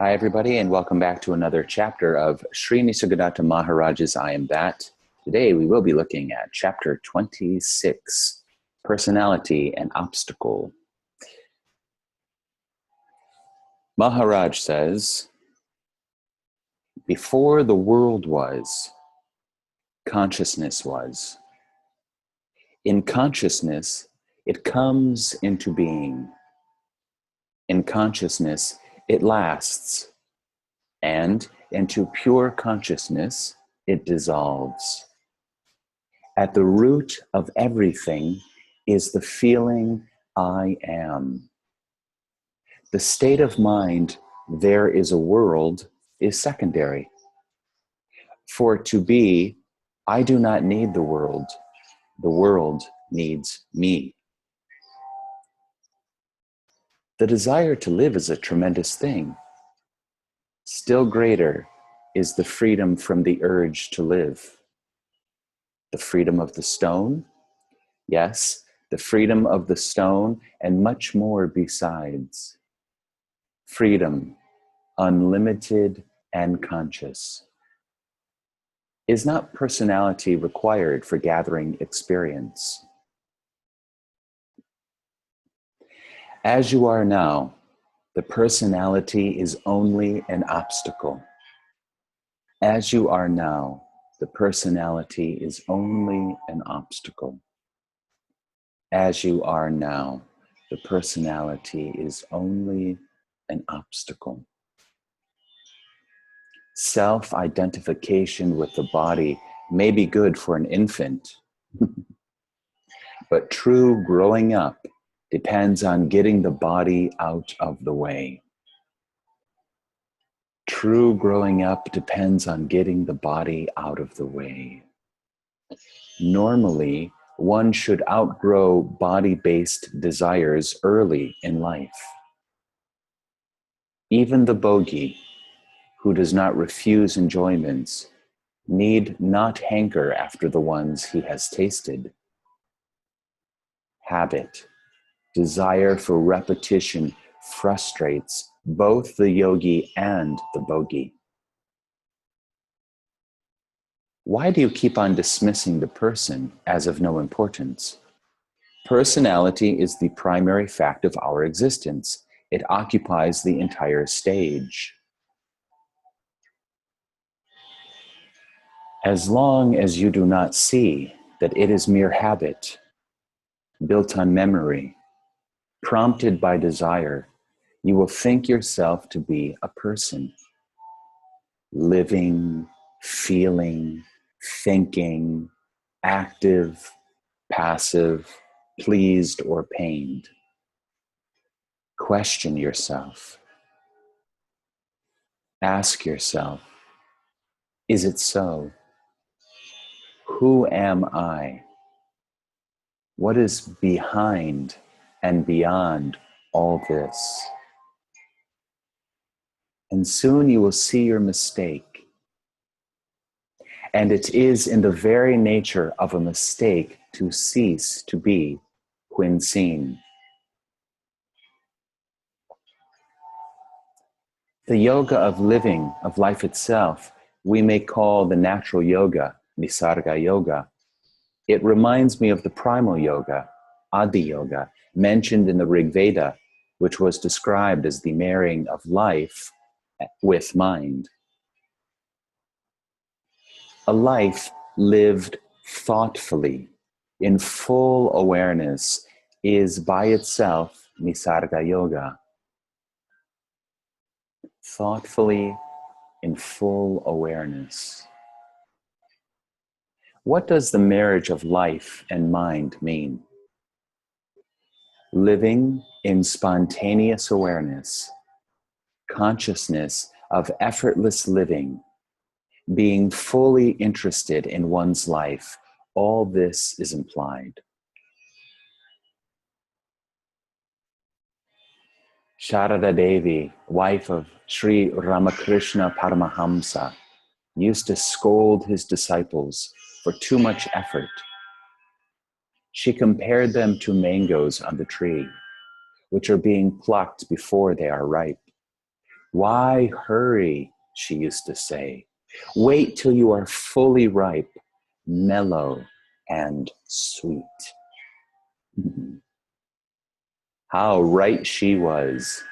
Hi, everybody, and welcome back to another chapter of Sri Nisargadatta Maharaj's I Am That. Today, we will be looking at chapter 26, Personality and Obstacle. Maharaj says, before the world was, consciousness was. In consciousness, it comes into being. In consciousness, it lasts. And into pure consciousness, it dissolves. At the root of everything is the feeling, I am. The state of mind, there is a world, is secondary. For to be, I do not need the world needs me. The desire to live is a tremendous thing. Still greater is the freedom from the urge to live. The freedom of the stone? Yes, the freedom of the stone and much more besides. Freedom, unlimited and conscious. Is not personality required for gathering experience? As you are now, the personality is only an obstacle. As you are now, the personality is only an obstacle. As you are now, the personality is only an obstacle. Self-identification with the body may be good for an infant, but true growing up depends on getting the body out of the way. True growing up depends on getting the body out of the way. Normally, one should outgrow body-based desires early in life. Even the bogi, who does not refuse enjoyments, need not hanker after the ones he has tasted. Habit, desire for repetition frustrates both the yogi and the bogi. Why do you keep on dismissing the person as of no importance? Personality is the primary fact of our existence. It occupies the entire stage. As long as you do not see that it is mere habit, built on memory, prompted by desire, you will think yourself to be a person, living, feeling, thinking, active, passive, pleased or pained. Question yourself. Ask yourself, is it so? Who am I? What is behind and beyond all this? And soon you will see your mistake. And it is in the very nature of a mistake to cease to be when seen. The yoga of living, of life itself, we may call the natural yoga, Nisarga yoga. It reminds me of the primal yoga, Adi yoga, mentioned in the Rig Veda, which was described as the marrying of life with mind. A life lived thoughtfully, in full awareness, is by itself Nisarga yoga. Thoughtfully, in full awareness. What does the marriage of life and mind mean? Living in spontaneous awareness, consciousness of effortless living, being fully interested in one's life, all this is implied. Sharada Devi, wife of Sri Ramakrishna Paramahamsa, used to scold his disciples for too much effort. She compared them to mangoes on the tree, which are being plucked before they are ripe. Why hurry, she used to say. Wait till you are fully ripe, mellow, and sweet. How right she was.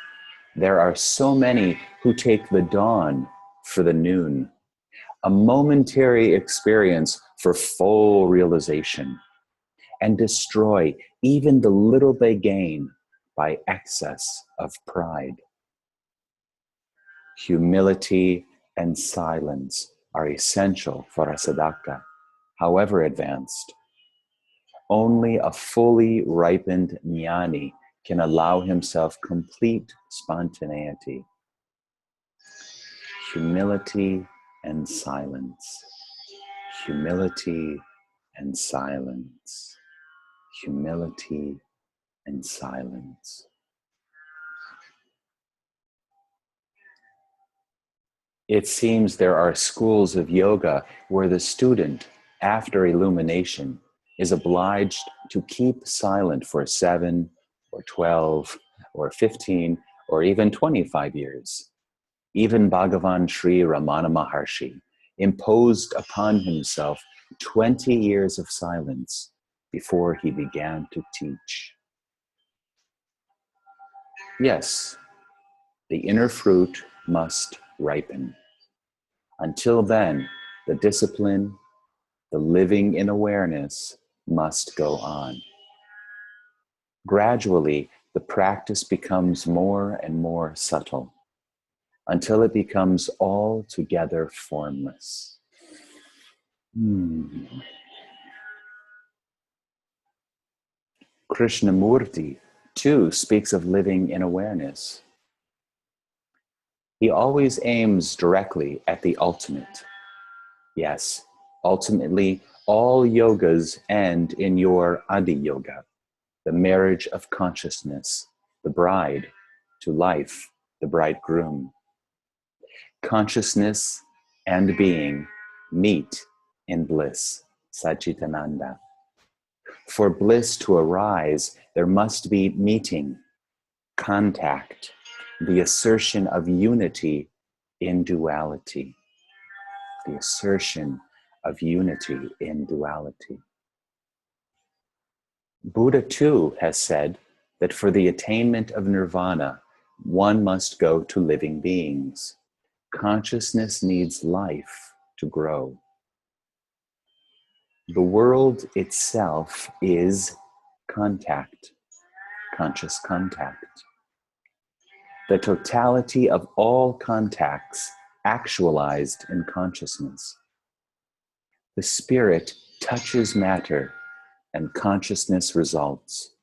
There are so many who take the dawn for the noon, a momentary experience for full realization, and destroy even the little they gain by excess of pride. Humility and silence are essential for a sadhaka, however advanced. Only a fully ripened jnani can allow himself complete spontaneity. Humility and silence. Humility and silence. Humility and silence. It seems there are schools of yoga where the student, after illumination, is obliged to keep silent for 7 or 12 or 15 or even 25 years. Even Bhagavan Sri Ramana Maharshi imposed upon himself 20 years of silence before he began to teach. Yes, the inner fruit must ripen. Until then, the discipline, the living in awareness must go on. Gradually, the practice becomes more and more subtle until it becomes altogether formless. Krishnamurti, too, speaks of living in awareness. He always aims directly at the ultimate. Yes, ultimately, all yogas end in your Adi Yoga, the marriage of consciousness, the bride to life, the bridegroom. Consciousness and being meet in bliss, Satchitananda. For bliss to arise, there must be meeting, contact, the assertion of unity in duality. The assertion of unity in duality. Buddha too has said that for the attainment of nirvana, one must go to living beings. Consciousness needs life to grow. The world itself is contact, conscious contact. The totality of all contacts actualized in consciousness. The spirit touches matter and consciousness results.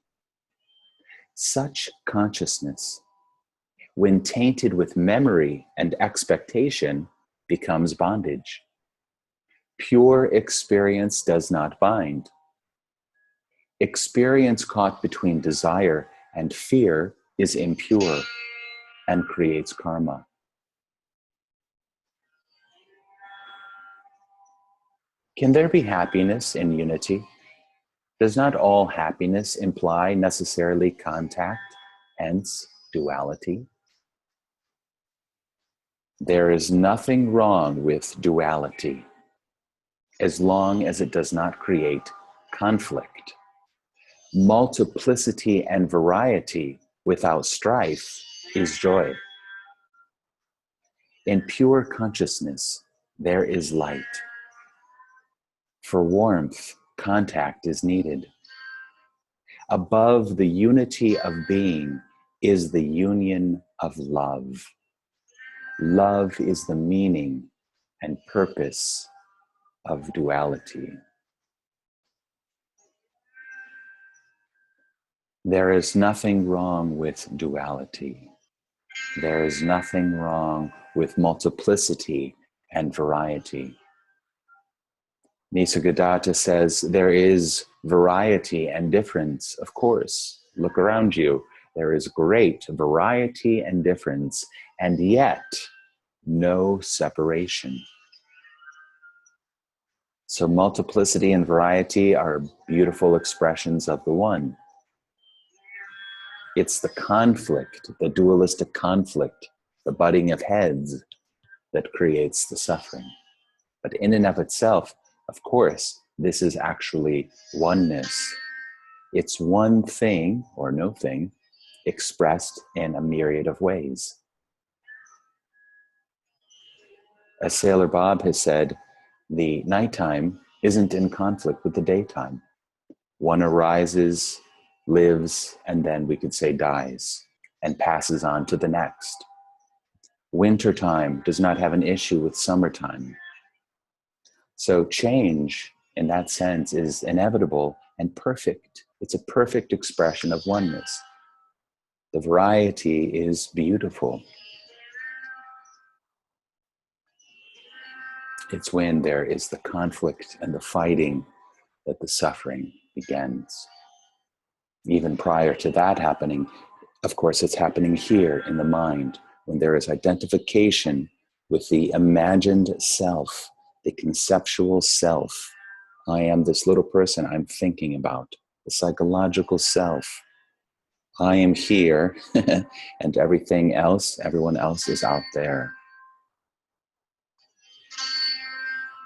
Such consciousness, when tainted with memory and expectation, becomes bondage. Pure experience does not bind. Experience caught between desire and fear is impure and creates karma. Can there be happiness in unity? Does not all happiness imply necessarily contact, hence duality? There is nothing wrong with duality as long as it does not create conflict. Multiplicity and variety without strife is joy. In pure consciousness, there is light. For warmth, contact is needed. Above the unity of being is the union of love. Love is the meaning and purpose of duality. There is nothing wrong with duality. There is nothing wrong with multiplicity and variety. Nisargadatta says there is variety and difference, of course. Look around you. There is great variety and difference, and yet no separation. So multiplicity and variety are beautiful expressions of the one. It's the conflict, the dualistic conflict, the butting of heads that creates the suffering. But in and of itself, of course, this is actually oneness. It's one thing or no thing expressed in a myriad of ways. As Sailor Bob has said, the nighttime isn't in conflict with the daytime. One arises, lives, and then we could say dies and passes on to the next. Wintertime does not have an issue with summertime. So change in that sense is inevitable and perfect. It's a perfect expression of oneness. The variety is beautiful. It's when there is the conflict and the fighting that the suffering begins. Even prior to that happening, of course, it's happening here in the mind, when there is identification with the imagined self, the conceptual self. I am this little person I'm thinking about, the psychological self. I am here, and everything else, everyone else is out there.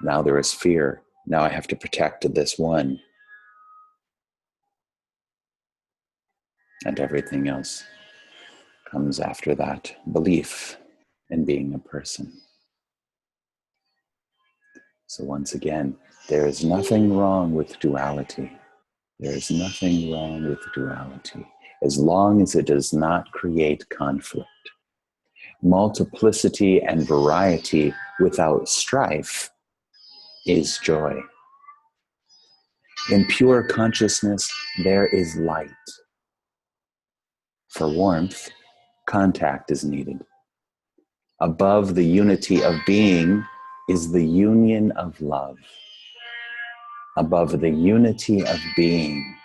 Now there is fear. Now I have to protect this one. And everything else comes after that. Belief in being a person. So once again, there is nothing wrong with duality. There is nothing wrong with duality, as long as it does not create conflict. Multiplicity and variety without strife is joy. In pure consciousness, there is light. For warmth, contact is needed. Above the unity of being is the union of love. Above the unity of being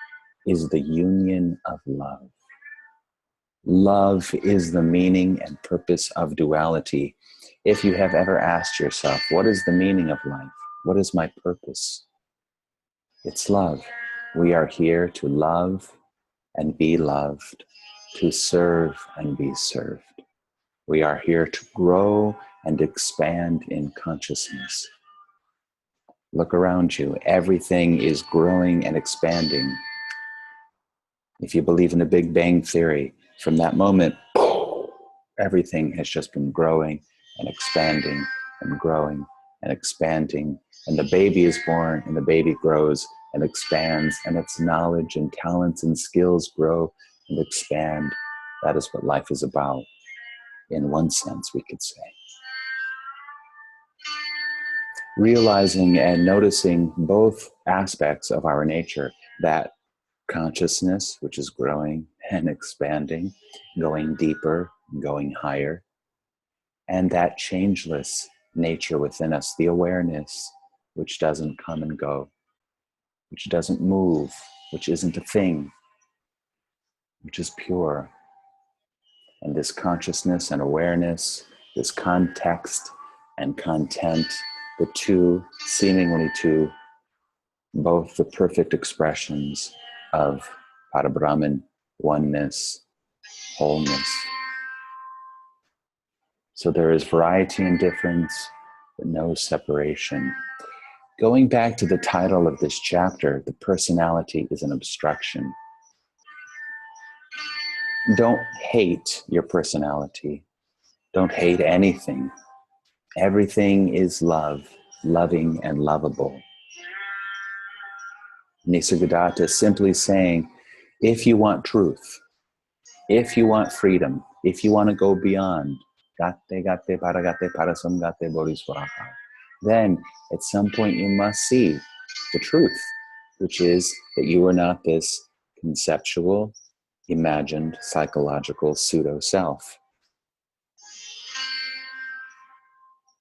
is the union of love. Love is the meaning and purpose of duality. If you have ever asked yourself, what is the meaning of life? What is my purpose? It's love. We are here to love and be loved, to serve and be served. We are here to grow and expand in consciousness. Look around you. Everything is growing and expanding. If you believe in the Big Bang Theory, from that moment, everything has just been growing and expanding and growing and expanding. And the baby is born and the baby grows and expands, and its knowledge and talents and skills grow and expand. That is what life is about, in one sense, we could say. Realizing and noticing both aspects of our nature, that consciousness, which is growing and expanding, going deeper, going higher, and that changeless nature within us, the awareness, which doesn't come and go, which doesn't move, which isn't a thing, which is pure. And this consciousness and awareness, this context and content, the two, seemingly two, both the perfect expressions of Parabrahman, oneness, wholeness. So there is variety and difference, but no separation. Going back to the title of this chapter, the personality is an obstruction. Don't hate your personality. Don't hate anything. Everything is love, loving and lovable. Nisargadatta is simply saying, if you want truth, if you want freedom, if you want to go beyond, then at some point you must see the truth, which is that you are not this conceptual, imagined, psychological pseudo-self.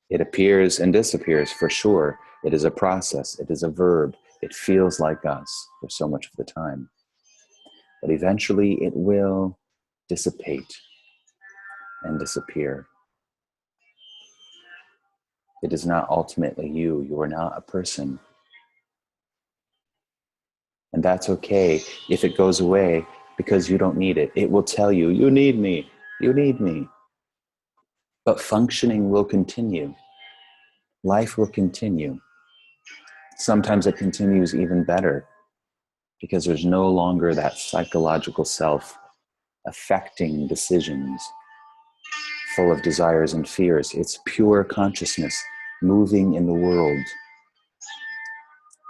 It appears and disappears for sure. It is a process. It is a verb. It feels like us for so much of the time. But eventually it will dissipate and disappear. It is not ultimately you. You are not a person. And that's okay if it goes away, because you don't need it. It will tell you, you need me. You need me. But functioning will continue. Life will continue. Sometimes it continues even better because there's no longer that psychological self affecting decisions full of desires and fears. It's pure consciousness moving in the world.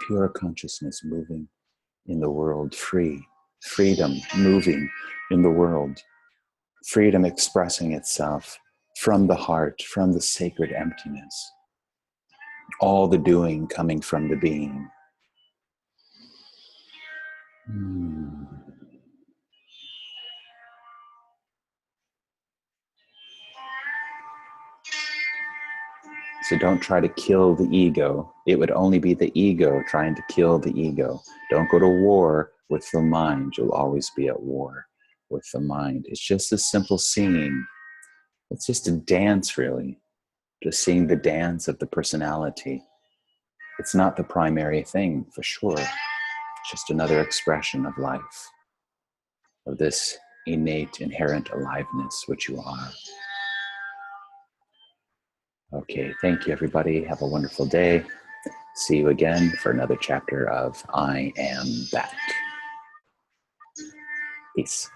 Pure consciousness moving in the world, free. Freedom moving in the world. Freedom expressing itself from the heart, from the sacred emptiness. All the doing coming from the being. So don't try to kill the ego. It would only be the ego trying to kill the ego. Don't go to war with the mind. You'll always be at war with the mind. It's just a simple seeing. It's just a dance, really. Just seeing the dance of the personality. It's not the primary thing, for sure. It's just another expression of life, of this innate, inherent aliveness which you are. Okay, thank you, everybody. Have a wonderful day. See you again for another chapter of I Am Back. Peace.